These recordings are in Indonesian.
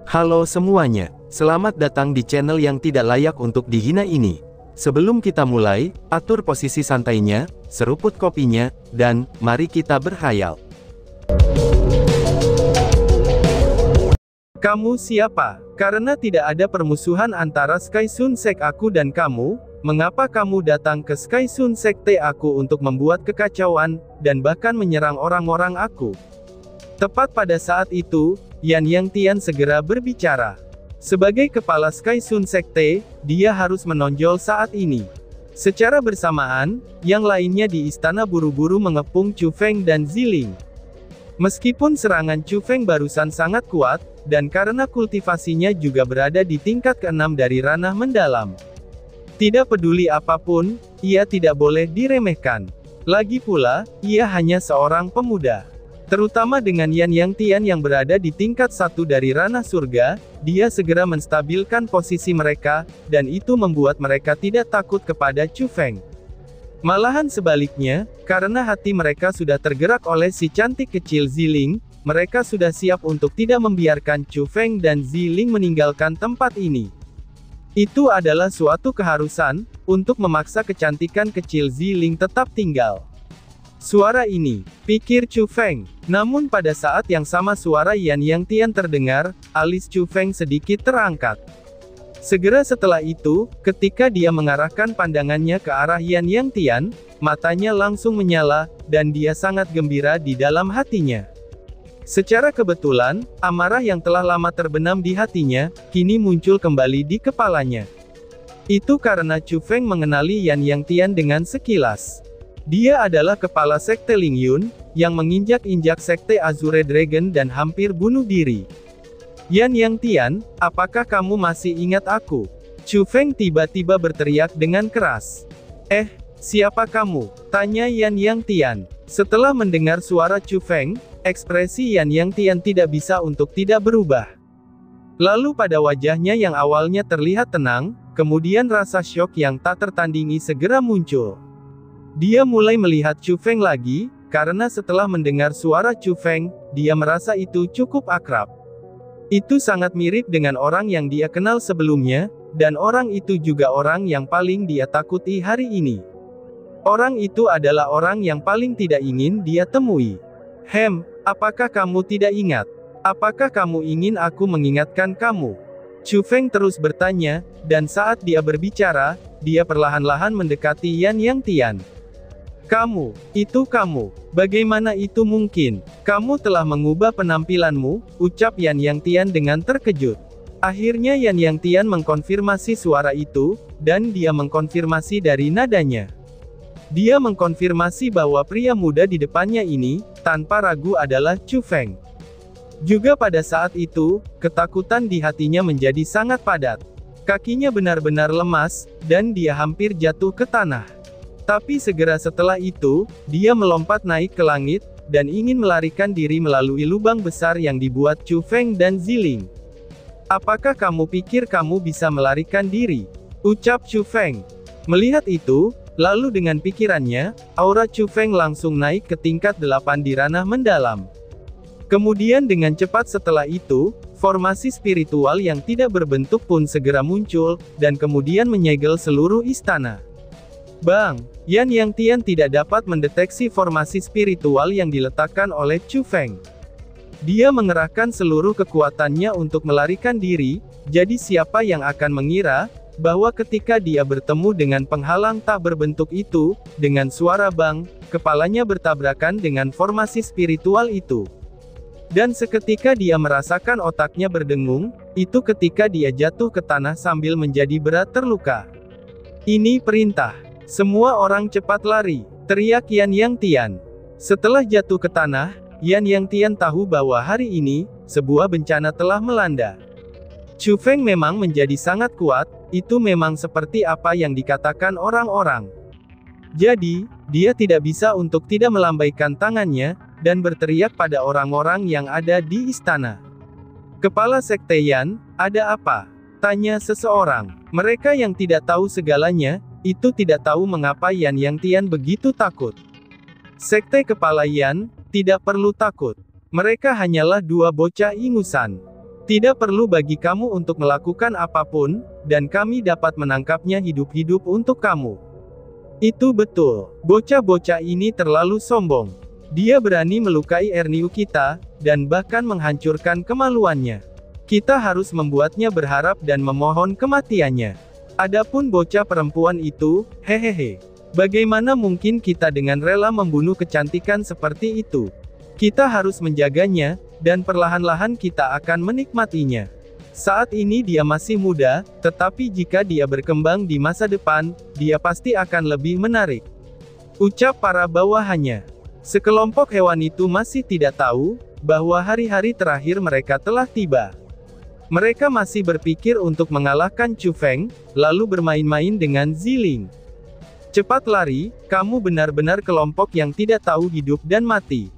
Halo semuanya, selamat datang di channel yang tidak layak untuk dihina ini. Sebelum kita mulai, atur posisi santainya, seruput kopinya, dan mari kita berkhayal. Kamu siapa? Karena tidak ada permusuhan antara Sky Sun Sek aku dan kamu, mengapa kamu datang ke Sky Sun Sekte aku untuk membuat kekacauan, dan bahkan menyerang orang-orang aku? Tepat pada saat itu, Yan Yang Tian segera berbicara. Sebagai kepala Sky Sun Sekte, dia harus menonjol saat ini. Secara bersamaan, yang lainnya di istana buru-buru mengepung Chu Feng dan Ziling. Meskipun serangan Chu Feng barusan sangat kuat, dan karena kultivasinya juga berada di tingkat ke-6 dari ranah mendalam. Tidak peduli apapun, ia tidak boleh diremehkan. Lagi pula, ia hanya seorang pemuda. Terutama dengan Yan Yang Tian yang berada di tingkat 1 dari ranah surga, dia segera menstabilkan posisi mereka, dan itu membuat mereka tidak takut kepada Chu Feng. Malahan sebaliknya, karena hati mereka sudah tergerak oleh si cantik kecil Ziling, mereka sudah siap untuk tidak membiarkan Chu Feng dan Ziling meninggalkan tempat ini. Itu adalah suatu keharusan, untuk memaksa kecantikan kecil Ziling tetap tinggal. Suara ini, pikir Chu Feng. Namun pada saat yang sama suara Yan Yang Tian terdengar, alis Chu Feng sedikit terangkat. Segera setelah itu, ketika dia mengarahkan pandangannya ke arah Yan Yang Tian, matanya langsung menyala, dan dia sangat gembira di dalam hatinya. Secara kebetulan, amarah yang telah lama terbenam di hatinya, kini muncul kembali di kepalanya. Itu karena Chu Feng mengenali Yan Yang Tian dengan sekilas. Dia adalah kepala Sekte Ling Yun, yang menginjak-injak Sekte Azure Dragon dan hampir bunuh diri. Yan Yang Tian, apakah kamu masih ingat aku? Chu Feng tiba-tiba berteriak dengan keras. Siapa kamu? Tanya Yan Yang Tian. Setelah mendengar suara Chu Feng, ekspresi Yan Yang Tian tidak bisa untuk tidak berubah. Lalu pada wajahnya yang awalnya terlihat tenang, kemudian rasa syok yang tak tertandingi segera muncul. Dia mulai melihat Chu Feng lagi, karena setelah mendengar suara Chu Feng, dia merasa itu cukup akrab. Itu sangat mirip dengan orang yang dia kenal sebelumnya, dan orang itu juga orang yang paling dia takuti hari ini. Orang itu adalah orang yang paling tidak ingin dia temui. Apakah kamu tidak ingat? Apakah kamu ingin aku mengingatkan kamu? Chu Feng terus bertanya, dan saat dia berbicara, dia perlahan-lahan mendekati Yan Yang Tian. Kamu, bagaimana itu mungkin? Kamu telah mengubah penampilanmu, ucap Yan Yang Tian dengan terkejut. Akhirnya Yan Yang Tian mengkonfirmasi suara itu, dan dia mengkonfirmasi dari nadanya. Dia mengkonfirmasi bahwa pria muda di depannya ini, tanpa ragu adalah Chu Feng. Juga pada saat itu, ketakutan di hatinya menjadi sangat padat. Kakinya benar-benar lemas, dan dia hampir jatuh ke tanah. Tapi segera setelah itu, dia melompat naik ke langit, dan ingin melarikan diri melalui lubang besar yang dibuat Chu Feng dan Ziling. Apakah kamu pikir kamu bisa melarikan diri? Ucap Chu Feng. Melihat itu, lalu dengan pikirannya, aura Chu Feng langsung naik ke tingkat 8 di ranah mendalam. Kemudian dengan cepat setelah itu, formasi spiritual yang tidak berbentuk pun segera muncul, dan kemudian menyegel seluruh istana. Bang! Yan Yang Tian tidak dapat mendeteksi formasi spiritual yang diletakkan oleh Chu Feng. Dia mengerahkan seluruh kekuatannya untuk melarikan diri, jadi siapa yang akan mengira, bahwa ketika dia bertemu dengan penghalang tak berbentuk itu, dengan suara bang, kepalanya bertabrakan dengan formasi spiritual itu. Dan seketika dia merasakan otaknya berdengung, itu ketika dia jatuh ke tanah sambil menjadi berat terluka. Ini perintah. Semua orang cepat lari, teriak Yan Yang Tian. Setelah jatuh ke tanah, Yan Yang Tian tahu bahwa hari ini, sebuah bencana telah melanda. Chu Feng memang menjadi sangat kuat, itu memang seperti apa yang dikatakan orang-orang. Jadi, dia tidak bisa untuk tidak melambaikan tangannya, dan berteriak pada orang-orang yang ada di istana. Kepala Sekte Yan, ada apa? Tanya seseorang. Mereka yang tidak tahu segalanya, itu tidak tahu mengapa Yan Yang Tian begitu takut. Sekte Kepala Yan, tidak perlu takut. Mereka hanyalah dua bocah ingusan. Tidak perlu bagi kamu untuk melakukan apapun, dan kami dapat menangkapnya hidup-hidup untuk kamu. Itu betul. Bocah-bocah ini terlalu sombong. Dia berani melukai Erniu kita, dan bahkan menghancurkan kemaluannya. Kita harus membuatnya berharap dan memohon kematiannya. Adapun bocah perempuan itu, hehehe. Bagaimana mungkin kita dengan rela membunuh kecantikan seperti itu? Kita harus menjaganya, dan perlahan-lahan kita akan menikmatinya. Saat ini dia masih muda, tetapi jika dia berkembang di masa depan, dia pasti akan lebih menarik. Ucap para bawahannya. Sekelompok hewan itu masih tidak tahu, bahwa hari-hari terakhir mereka telah tiba. Mereka masih berpikir untuk mengalahkan Chu Feng, lalu bermain-main dengan Ziling. Cepat lari, kamu benar-benar kelompok yang tidak tahu hidup dan mati.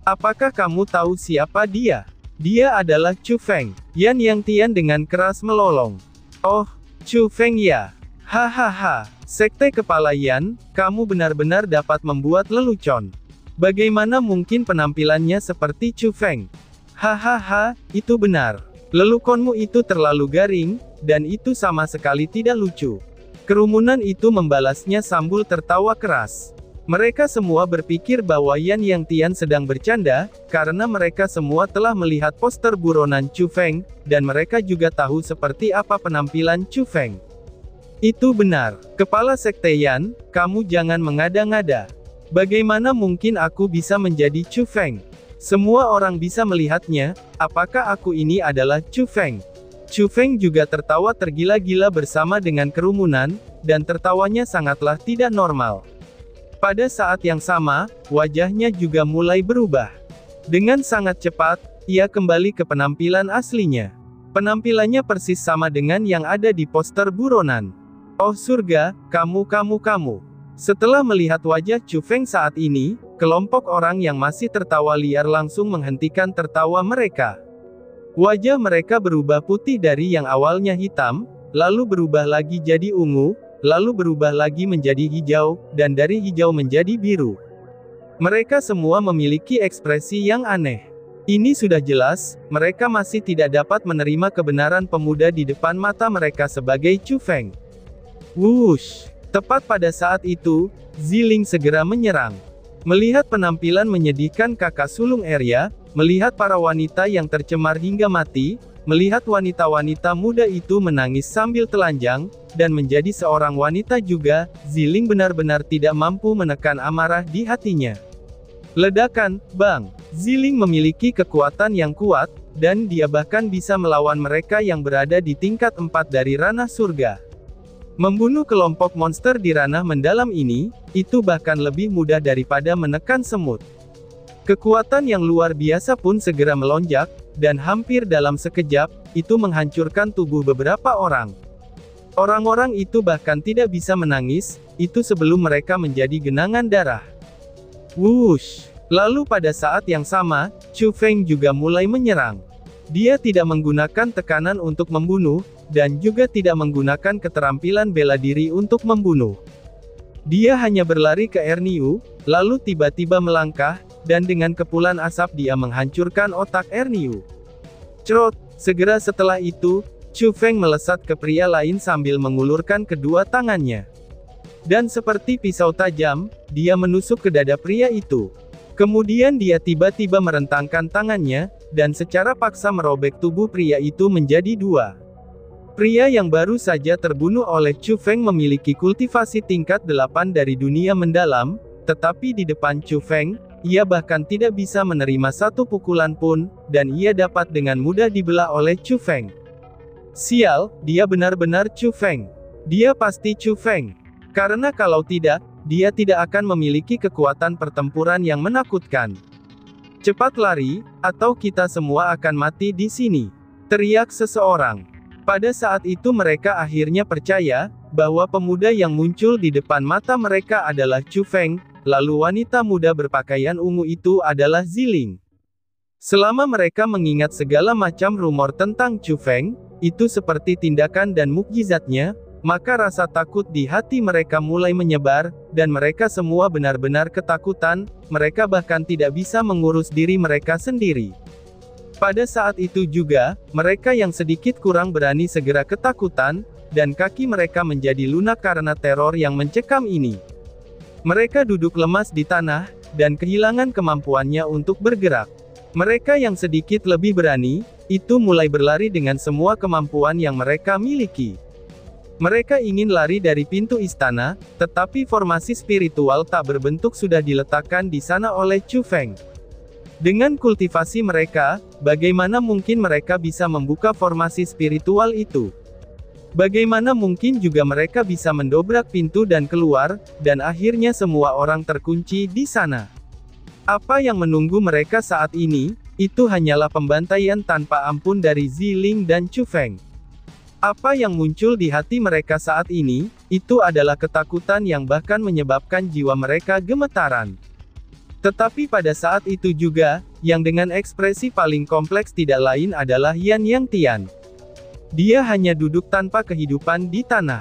Apakah kamu tahu siapa dia? Dia adalah Chu Feng. Yan Yang Tian dengan keras melolong. Oh, Chu Feng ya. Hahaha, Sekte Kepala Yan, kamu benar-benar dapat membuat lelucon. Bagaimana mungkin penampilannya seperti Chu Feng? Hahaha, itu benar. Leluconmu itu terlalu garing, dan itu sama sekali tidak lucu. Kerumunan itu membalasnya sambil tertawa keras. Mereka semua berpikir bahwa Yan Yang Tian sedang bercanda, karena mereka semua telah melihat poster buronan Chu Feng, dan mereka juga tahu seperti apa penampilan Chu Feng. Itu benar. Kepala Sekte Yan, kamu jangan mengada-ngada. Bagaimana mungkin aku bisa menjadi Chu Feng? Semua orang bisa melihatnya, apakah aku ini adalah Chu Feng? Chu Feng juga tertawa tergila-gila bersama dengan kerumunan, dan tertawanya sangatlah tidak normal. Pada saat yang sama, wajahnya juga mulai berubah. Dengan sangat cepat, ia kembali ke penampilan aslinya. Penampilannya persis sama dengan yang ada di poster buronan. Oh surga, kamu. Setelah melihat wajah Chu Feng saat ini, kelompok orang yang masih tertawa liar langsung menghentikan tertawa mereka. Wajah mereka berubah putih dari yang awalnya hitam, lalu berubah lagi jadi ungu, lalu berubah lagi menjadi hijau, dan dari hijau menjadi biru. Mereka semua memiliki ekspresi yang aneh. Ini sudah jelas, mereka masih tidak dapat menerima kebenaran pemuda di depan mata mereka sebagai Chu Feng. Wush! Tepat pada saat itu, Ziling segera menyerang. Melihat penampilan menyedihkan kakak sulung Arya, melihat para wanita yang tercemar hingga mati, melihat wanita-wanita muda itu menangis sambil telanjang, dan menjadi seorang wanita juga, Ziling benar-benar tidak mampu menekan amarah di hatinya. Ledakan, bang! Ziling memiliki kekuatan yang kuat, dan dia bahkan bisa melawan mereka yang berada di tingkat 4 dari ranah surga. Membunuh kelompok monster di ranah mendalam ini, itu bahkan lebih mudah daripada menekan semut. Kekuatan yang luar biasa pun segera melonjak, dan hampir dalam sekejap, itu menghancurkan tubuh beberapa orang. Orang-orang itu bahkan tidak bisa menangis, itu sebelum mereka menjadi genangan darah. Wush! Lalu pada saat yang sama, Chu Feng juga mulai menyerang. Dia tidak menggunakan tekanan untuk membunuh, dan juga tidak menggunakan keterampilan bela diri untuk membunuh. Dia hanya berlari ke Erniu, lalu tiba-tiba melangkah, dan dengan kepulan asap dia menghancurkan otak Erniu. Cerot! Segera setelah itu, Chu Feng melesat ke pria lain sambil mengulurkan kedua tangannya. Dan seperti pisau tajam, dia menusuk ke dada pria itu. Kemudian dia tiba-tiba merentangkan tangannya, dan secara paksa merobek tubuh pria itu menjadi dua. Pria yang baru saja terbunuh oleh Chu Feng memiliki kultivasi tingkat 8 dari dunia mendalam, tetapi di depan Chu Feng, ia bahkan tidak bisa menerima satu pukulan pun, dan ia dapat dengan mudah dibelah oleh Chu Feng. Sial, dia benar-benar Chu Feng. Dia pasti Chu Feng. Karena kalau tidak, dia tidak akan memiliki kekuatan pertempuran yang menakutkan. Cepat lari, atau kita semua akan mati di sini, teriak seseorang. Pada saat itu mereka akhirnya percaya, bahwa pemuda yang muncul di depan mata mereka adalah Chu Feng, lalu wanita muda berpakaian ungu itu adalah Ziling. Selama mereka mengingat segala macam rumor tentang Chu Feng, itu seperti tindakan dan mukjizatnya, maka rasa takut di hati mereka mulai menyebar, dan mereka semua benar-benar ketakutan, mereka bahkan tidak bisa mengurus diri mereka sendiri. Pada saat itu juga, mereka yang sedikit kurang berani segera ketakutan, dan kaki mereka menjadi lunak karena teror yang mencekam ini. Mereka duduk lemas di tanah, dan kehilangan kemampuannya untuk bergerak. Mereka yang sedikit lebih berani, itu mulai berlari dengan semua kemampuan yang mereka miliki. Mereka ingin lari dari pintu istana, tetapi formasi spiritual tak berbentuk sudah diletakkan di sana oleh Chu Feng. Dengan kultivasi mereka, bagaimana mungkin mereka bisa membuka formasi spiritual itu? Bagaimana mungkin juga mereka bisa mendobrak pintu dan keluar, dan akhirnya semua orang terkunci di sana? Apa yang menunggu mereka saat ini, itu hanyalah pembantaian tanpa ampun dari Ziling dan Chu Feng. Apa yang muncul di hati mereka saat ini, itu adalah ketakutan yang bahkan menyebabkan jiwa mereka gemetaran. Tetapi pada saat itu juga, yang dengan ekspresi paling kompleks tidak lain adalah Yan Yang Tian. Dia hanya duduk tanpa kehidupan di tanah.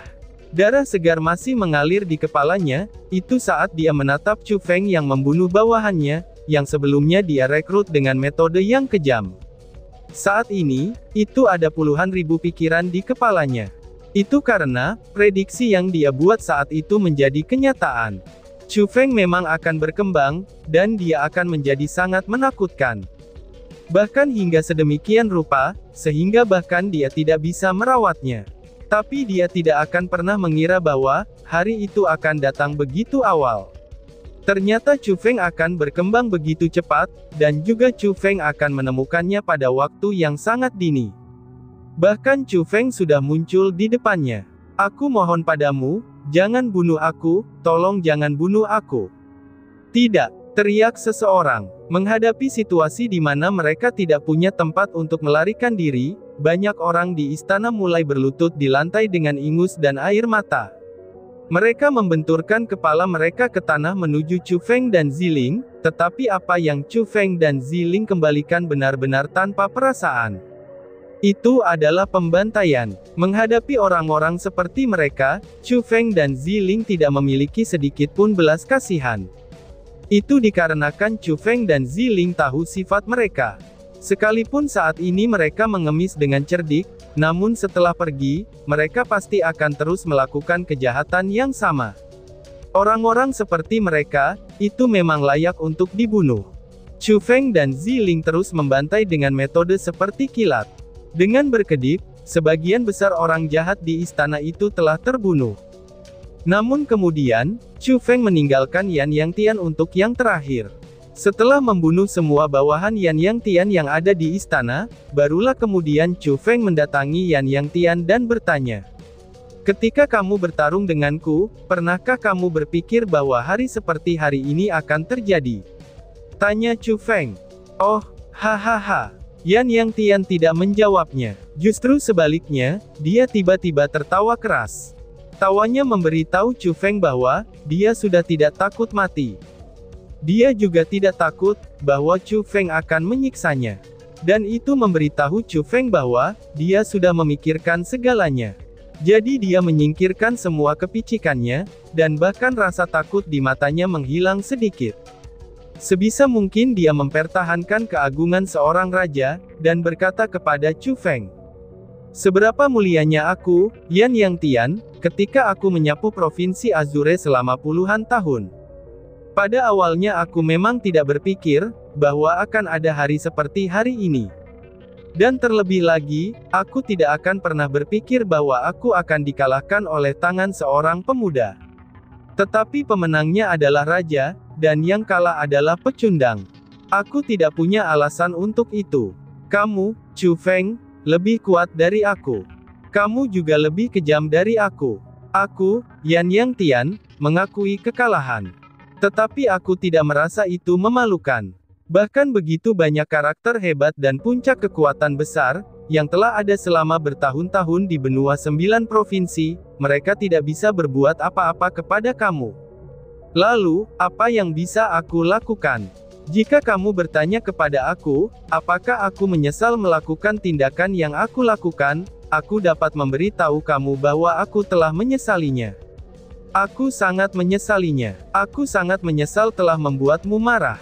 Darah segar masih mengalir di kepalanya, itu saat dia menatap Chu Feng yang membunuh bawahannya, yang sebelumnya dia rekrut dengan metode yang kejam. Saat ini, itu ada puluhan ribu pikiran di kepalanya. Itu karena, prediksi yang dia buat saat itu menjadi kenyataan. Chu Feng memang akan berkembang, dan dia akan menjadi sangat menakutkan. Bahkan hingga sedemikian rupa, sehingga bahkan dia tidak bisa merawatnya. Tapi dia tidak akan pernah mengira bahwa, hari itu akan datang begitu awal. Ternyata Chu Feng akan berkembang begitu cepat, dan juga Chu Feng akan menemukannya pada waktu yang sangat dini. Bahkan Chu Feng sudah muncul di depannya. Aku mohon padamu, jangan bunuh aku, tolong jangan bunuh aku. Tidak, teriak seseorang. Menghadapi situasi di mana mereka tidak punya tempat untuk melarikan diri, banyak orang di istana mulai berlutut di lantai dengan ingus dan air mata. Mereka membenturkan kepala mereka ke tanah menuju Chu Feng dan Ziling, tetapi apa yang Chu Feng dan Ziling kembalikan benar-benar tanpa perasaan. Itu adalah pembantaian. Menghadapi orang-orang seperti mereka, Chu Feng dan Ziling tidak memiliki sedikit pun belas kasihan. Itu dikarenakan Chu Feng dan Ziling tahu sifat mereka. Sekalipun saat ini mereka mengemis dengan cerdik, namun setelah pergi, mereka pasti akan terus melakukan kejahatan yang sama. Orang-orang seperti mereka, itu memang layak untuk dibunuh. Chu Feng dan Ziling terus membantai dengan metode seperti kilat. Dengan berkedip, sebagian besar orang jahat di istana itu telah terbunuh. Namun kemudian, Chu Feng meninggalkan Yan Yang Tian untuk yang terakhir. Setelah membunuh semua bawahan Yan Yang Tian yang ada di istana, barulah kemudian Chu Feng mendatangi Yan Yang Tian dan bertanya. Ketika kamu bertarung denganku, pernahkah kamu berpikir bahwa hari seperti hari ini akan terjadi? Tanya Chu Feng. Oh, hahaha. Yan Yang Tian tidak menjawabnya. Justru sebaliknya, dia tiba-tiba tertawa keras. Tawanya memberitahu Chu Feng bahwa, dia sudah tidak takut mati. Dia juga tidak takut, bahwa Chu Feng akan menyiksanya. Dan itu memberitahu Chu Feng bahwa, dia sudah memikirkan segalanya. Jadi dia menyingkirkan semua kepicikannya, dan bahkan rasa takut di matanya menghilang sedikit. Sebisa mungkin dia mempertahankan keagungan seorang raja, dan berkata kepada Chu Feng. Seberapa mulianya aku, Yan Yang Tian, ketika aku menyapu Provinsi Azure selama puluhan tahun. Pada awalnya aku memang tidak berpikir, bahwa akan ada hari seperti hari ini. Dan terlebih lagi, aku tidak akan pernah berpikir bahwa aku akan dikalahkan oleh tangan seorang pemuda. Tetapi pemenangnya adalah raja, dan yang kalah adalah pecundang. Aku tidak punya alasan untuk itu. Kamu, Chu Feng, lebih kuat dari aku. Kamu juga lebih kejam dari aku. Aku, Yan Yang Tian, mengakui kekalahan. Tetapi aku tidak merasa itu memalukan. Bahkan begitu banyak karakter hebat dan puncak kekuatan besar, yang telah ada selama bertahun-tahun di benua 9 provinsi, mereka tidak bisa berbuat apa-apa kepada kamu. Lalu, apa yang bisa aku lakukan? Jika kamu bertanya kepada aku, apakah aku menyesal melakukan tindakan yang aku lakukan, aku dapat memberitahu kamu bahwa aku telah menyesalinya. Aku sangat menyesalinya. Aku sangat menyesal telah membuatmu marah.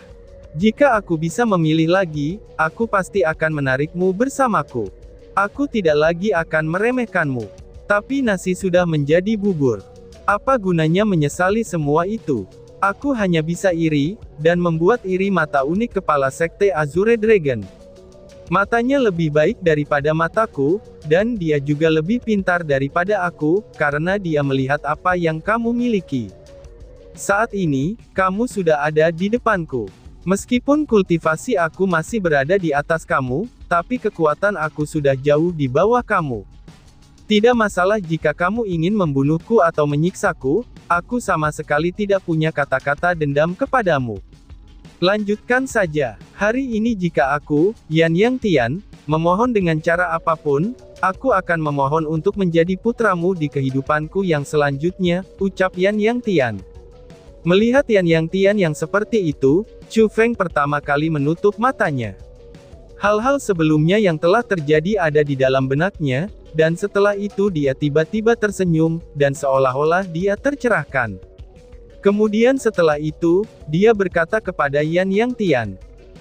Jika aku bisa memilih lagi, aku pasti akan menarikmu bersamaku. Aku tidak lagi akan meremehkanmu. Tapi nasi sudah menjadi bubur. Apa gunanya menyesali semua itu? Aku hanya bisa iri, dan membuat iri mata unik kepala Sekte Azure Dragon. Matanya lebih baik daripada mataku, dan dia juga lebih pintar daripada aku, karena dia melihat apa yang kamu miliki. Saat ini, kamu sudah ada di depanku. Meskipun kultivasi aku masih berada di atas kamu, tapi kekuatan aku sudah jauh di bawah kamu. Tidak masalah jika kamu ingin membunuhku atau menyiksaku, aku sama sekali tidak punya kata-kata dendam kepadamu. Lanjutkan saja. Hari ini jika aku, Yan Yang Tian, memohon dengan cara apapun, aku akan memohon untuk menjadi putramu di kehidupanku yang selanjutnya, ucap Yan Yang Tian. Melihat Yan Yang Tian yang seperti itu, Chu Feng pertama kali menutup matanya. Hal-hal sebelumnya yang telah terjadi ada di dalam benaknya, dan setelah itu dia tiba-tiba tersenyum, dan seolah-olah dia tercerahkan. Kemudian setelah itu, dia berkata kepada Yan Yang Tian,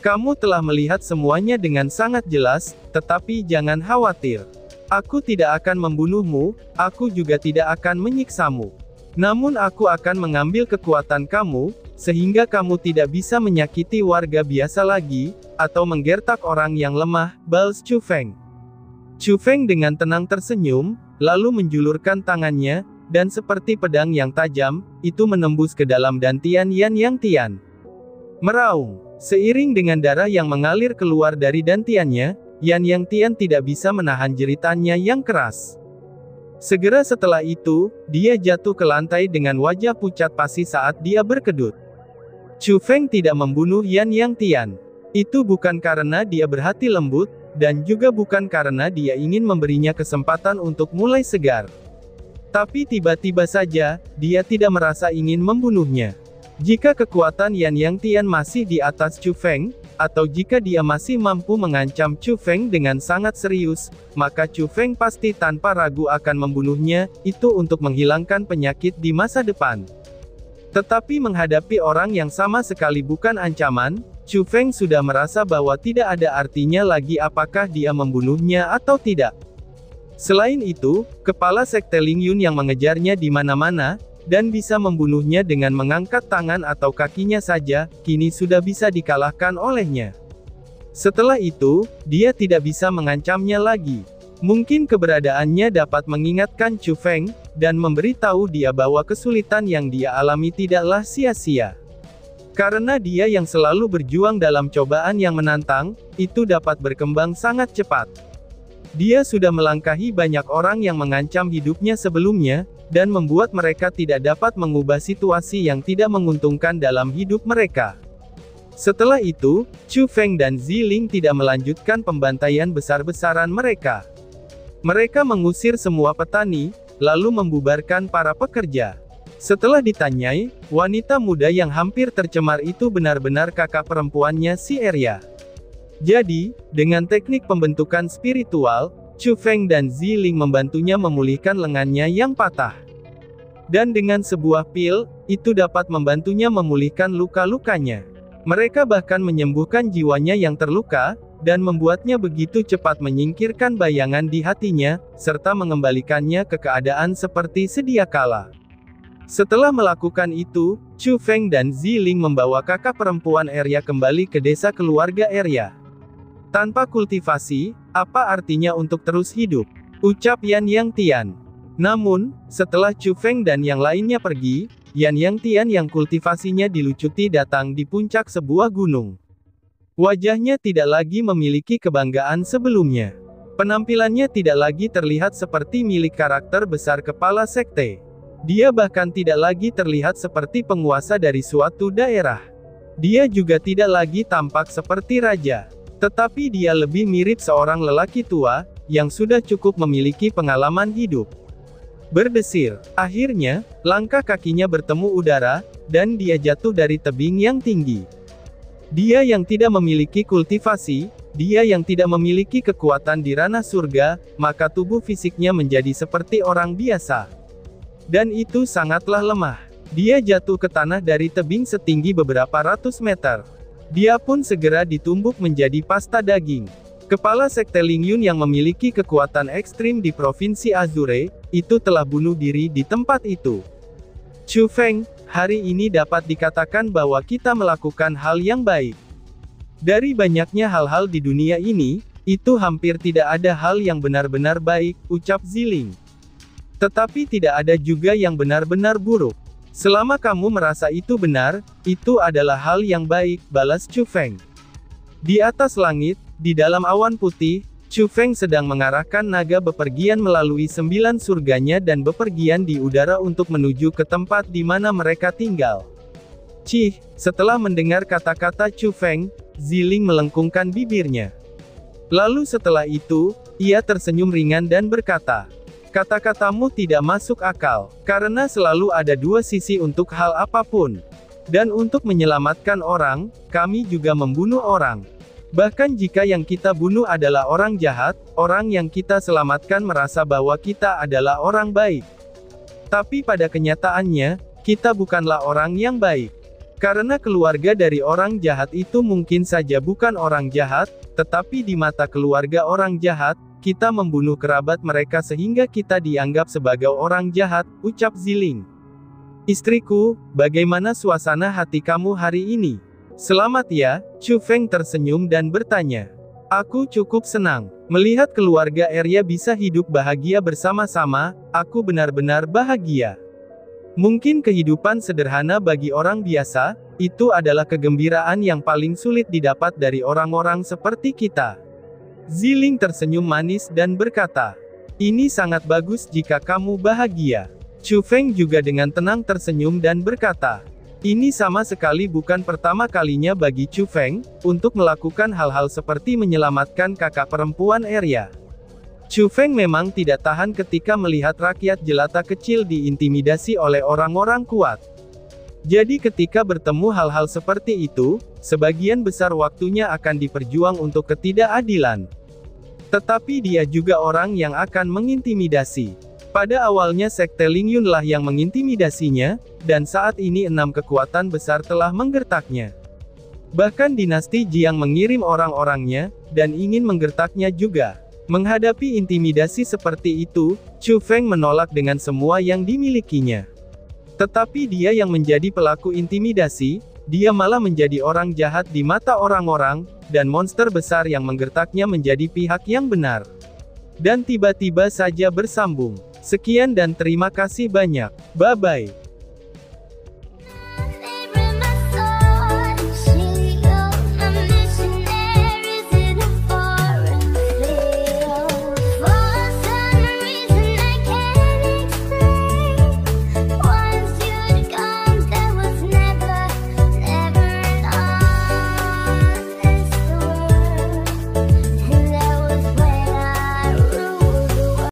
"Kamu telah melihat semuanya dengan sangat jelas, tetapi jangan khawatir. Aku tidak akan membunuhmu, aku juga tidak akan menyiksamu. Namun aku akan mengambil kekuatan kamu, sehingga kamu tidak bisa menyakiti warga biasa lagi, atau menggertak orang yang lemah," balas Chu Feng. Chu Feng dengan tenang tersenyum, lalu menjulurkan tangannya, dan seperti pedang yang tajam, itu menembus ke dalam dantian Yan Yang Tian. Meraung. Seiring dengan darah yang mengalir keluar dari dantiannya, Yan Yang Tian tidak bisa menahan jeritannya yang keras. Segera setelah itu, dia jatuh ke lantai dengan wajah pucat pasi saat dia berkedut. Chu Feng tidak membunuh Yan Yang Tian. Itu bukan karena dia berhati lembut, dan juga bukan karena dia ingin memberinya kesempatan untuk mulai segar. Tapi tiba-tiba saja, dia tidak merasa ingin membunuhnya. Jika kekuatan Yan Yang Tian masih di atas Chu Feng, atau jika dia masih mampu mengancam Chu Feng dengan sangat serius, maka Chu Feng pasti tanpa ragu akan membunuhnya, itu untuk menghilangkan penyakit di masa depan. Tetapi menghadapi orang yang sama sekali bukan ancaman, Chu Feng sudah merasa bahwa tidak ada artinya lagi apakah dia membunuhnya atau tidak. Selain itu, kepala Sekte Ling Yun yang mengejarnya di mana-mana, dan bisa membunuhnya dengan mengangkat tangan atau kakinya saja, kini sudah bisa dikalahkan olehnya. Setelah itu, dia tidak bisa mengancamnya lagi. Mungkin keberadaannya dapat mengingatkan Chu Feng, dan memberitahu dia bahwa kesulitan yang dia alami tidaklah sia-sia. Karena dia yang selalu berjuang dalam cobaan yang menantang, itu dapat berkembang sangat cepat. Dia sudah melangkahi banyak orang yang mengancam hidupnya sebelumnya, dan membuat mereka tidak dapat mengubah situasi yang tidak menguntungkan dalam hidup mereka. Setelah itu, Chu Feng dan Ziling tidak melanjutkan pembantaian besar-besaran mereka. Mereka mengusir semua petani, lalu membubarkan para pekerja. Setelah ditanyai, wanita muda yang hampir tercemar itu benar-benar kakak perempuannya si Arya. Jadi, dengan teknik pembentukan spiritual, Chu Feng dan Ziling membantunya memulihkan lengannya yang patah. Dan dengan sebuah pil, itu dapat membantunya memulihkan luka-lukanya. Mereka bahkan menyembuhkan jiwanya yang terluka, dan membuatnya begitu cepat menyingkirkan bayangan di hatinya, serta mengembalikannya ke keadaan seperti sedia kala. Setelah melakukan itu, Chu Feng dan Ziling membawa kakak perempuan Arya kembali ke desa keluarga Arya. Tanpa kultivasi, apa artinya untuk terus hidup? Ucap Yan Yang Tian. Namun, setelah Chu Feng dan yang lainnya pergi, Yan Yang Tian yang kultivasinya dilucuti datang di puncak sebuah gunung. Wajahnya tidak lagi memiliki kebanggaan sebelumnya. Penampilannya tidak lagi terlihat seperti milik karakter besar kepala sekte. Dia bahkan tidak lagi terlihat seperti penguasa dari suatu daerah. Dia juga tidak lagi tampak seperti raja. Tetapi dia lebih mirip seorang lelaki tua, yang sudah cukup memiliki pengalaman hidup. Berdesir. Akhirnya, langkah kakinya bertemu udara, dan dia jatuh dari tebing yang tinggi. Dia yang tidak memiliki kultivasi, dia yang tidak memiliki kekuatan di ranah surga, maka tubuh fisiknya menjadi seperti orang biasa. Dan itu sangatlah lemah. Dia jatuh ke tanah dari tebing setinggi beberapa ratus meter. Dia pun segera ditumbuk menjadi pasta daging. Kepala sekte Lingyun yang memiliki kekuatan ekstrim di Provinsi Azure, itu telah bunuh diri di tempat itu. Chu Feng, hari ini dapat dikatakan bahwa kita melakukan hal yang baik. Dari banyaknya hal-hal di dunia ini, itu hampir tidak ada hal yang benar-benar baik, ucap Ziling. Tetapi tidak ada juga yang benar-benar buruk. Selama kamu merasa itu benar, itu adalah hal yang baik, balas Chu Feng. Di atas langit, di dalam awan putih, Chu Feng sedang mengarahkan naga bepergian melalui 9 surganya dan bepergian di udara untuk menuju ke tempat di mana mereka tinggal. Cih, setelah mendengar kata-kata Chu Feng, Ziling melengkungkan bibirnya. Lalu setelah itu, ia tersenyum ringan dan berkata, kata-katamu tidak masuk akal, karena selalu ada dua sisi untuk hal apapun. Dan untuk menyelamatkan orang, kami juga membunuh orang. Bahkan jika yang kita bunuh adalah orang jahat, orang yang kita selamatkan merasa bahwa kita adalah orang baik. Tapi pada kenyataannya, kita bukanlah orang yang baik. Karena keluarga dari orang jahat itu mungkin saja bukan orang jahat, tetapi di mata keluarga orang jahat, kita membunuh kerabat mereka sehingga kita dianggap sebagai orang jahat, ucap Ziling. Istriku, bagaimana suasana hati kamu hari ini? Selamat ya, Chu Feng tersenyum dan bertanya. Aku cukup senang. Melihat keluarga Arya bisa hidup bahagia bersama-sama, aku benar-benar bahagia. Mungkin kehidupan sederhana bagi orang biasa, itu adalah kegembiraan yang paling sulit didapat dari orang-orang seperti kita. Ziling tersenyum manis dan berkata, ini sangat bagus jika kamu bahagia. Chu Feng juga dengan tenang tersenyum dan berkata, ini sama sekali bukan pertama kalinya bagi Chu Feng, untuk melakukan hal-hal seperti menyelamatkan kakak perempuan Arya. Chu Feng memang tidak tahan ketika melihat rakyat jelata kecil diintimidasi oleh orang-orang kuat. Jadi ketika bertemu hal-hal seperti itu, sebagian besar waktunya akan diperjuang untuk ketidakadilan. Tetapi dia juga orang yang akan mengintimidasi. Pada awalnya sekte Lingyun lah yang mengintimidasinya, dan saat ini 6 kekuatan besar telah menggertaknya. Bahkan dinasti Jiang mengirim orang-orangnya, dan ingin menggertaknya juga. Menghadapi intimidasi seperti itu, Chu Feng menolak dengan semua yang dimilikinya. Tetapi dia yang menjadi pelaku intimidasi, dia malah menjadi orang jahat di mata orang-orang, dan monster besar yang menggertaknya menjadi pihak yang benar. Dan tiba-tiba saja bersambung. Sekian dan terima kasih banyak. Bye-bye.